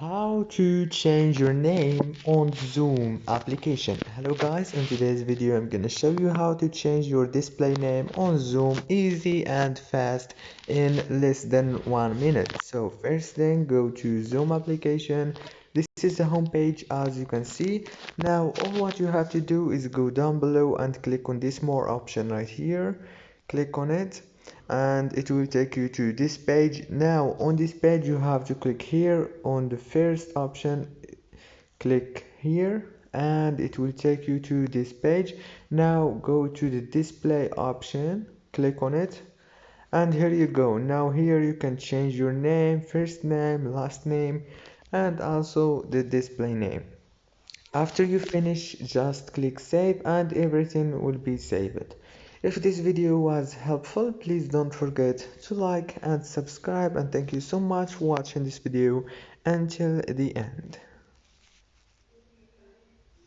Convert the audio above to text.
How to change your name on Zoom application. Hello guys, in today's video I'm gonna show you how to change your display name on Zoom easy and fast in less than 1 minute. So first thing, go to Zoom application. This is the home page as you can see. Now all what you have to do is go down below and click on this more option right here. Click on it and it will take you to this page. Now on this page you have to click here on the first option, click here and it will take you to this page. Now go to the display option, click on it, and here you go. Now here you can change your name, first name, last name, and also the display name. After you finish, just click save and everything will be saved. If this video was helpful, please don't forget to like and subscribe, and thank you so much for watching this video until the end.